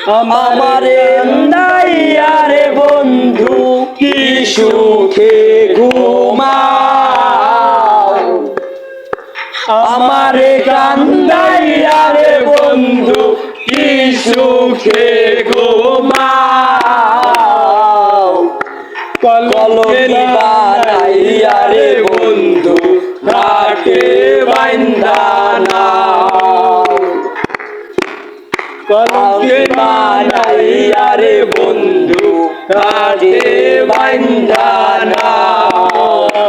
আমারে কান্দাইয়া রে বন্ধু কি সুখে ঘুমাও আমারে কান্দাইয়া রে বন্ধু কি সুখে ঘুমাও কলকে বানাইয়া রে বন্ধু ঘাটে বাইন্ধা নাও কলকে বানাইয়া রে বন্ধু ঘাটে বাইন্ধা নাও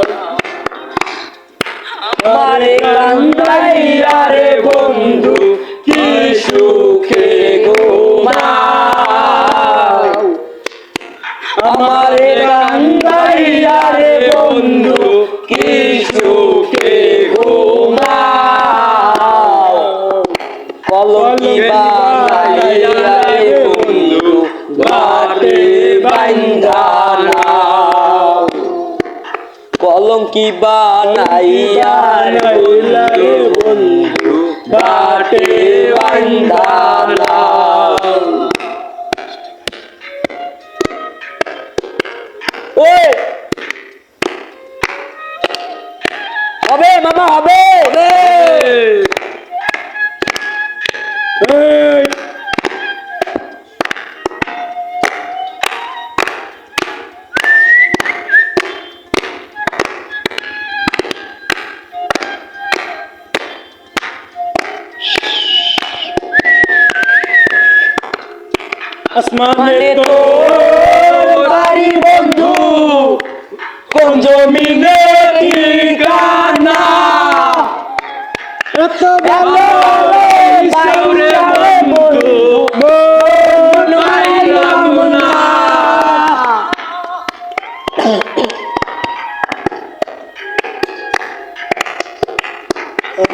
আমারে কান্দাইয়া রে বন্ধু কি সুখে ঘুমাও আমারে কান্দাইয়া রে বন্ধু কি সুখে ঘুমাও কলকি বানাইয়া রে বন্ধু ঘাটে বাইন্ধা নাও কলঙ্কি বানাইয়া রে বন্ধু ঘাটে বাইন্ধা নাও ওই হবে মামা হবে আসমানে তো বাড়ি বন্ধু কোন জমিনে ঠিকানা এত ভালো সাউরে বন্ধু মন পাইলাম না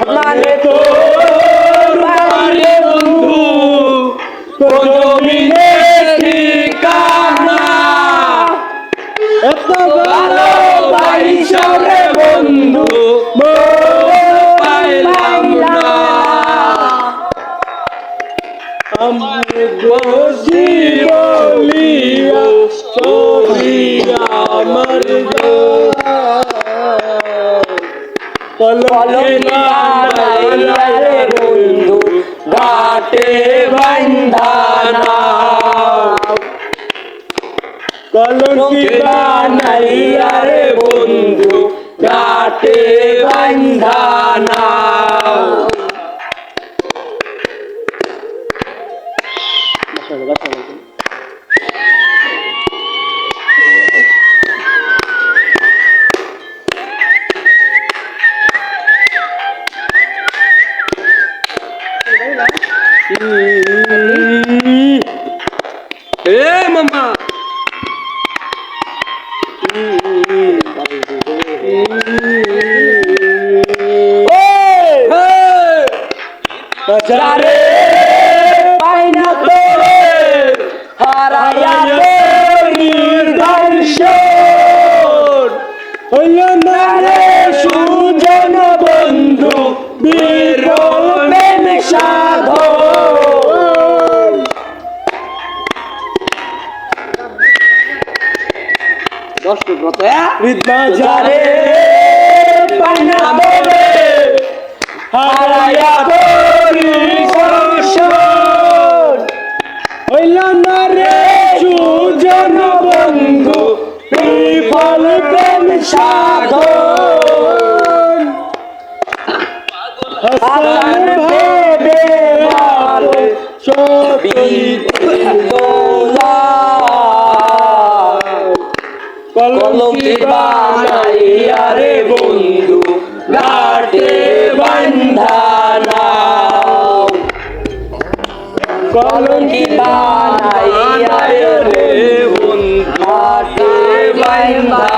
মানে তো বাড়ি বন্ধু কোন জমিনে ঠিকানা এত ভালো সাউরে বন্ধু মন পাইলাম না আমি দোষী বলিয়া সরিয়া আমার কলকে বানাইয়া রে বন্ধু ঘাটে বাইন্ধা নাও কলকে বানাইয়া রে বন্ধু ঘাটে বাইন্ধা নাও মামা রে পাইনা তোরে হারাইয়া দর্শন হইল না রে সুজন বন্ধু বিরমেন সাধন হৃদবাজারে পাইনা তোরে হারাইয়া দর্শন হইল না রে সুজন বন্ধু বিফল প্রেম সাধন হাসান ভেবে ভালো ছবি তোলা কলঙ্কি বানাইয়া রে বন্ধু ঘাটে বাইন্ধা নাও কলঙ্কি বানাইয়া রে বন্ধু ঘাটে বাইন্ধা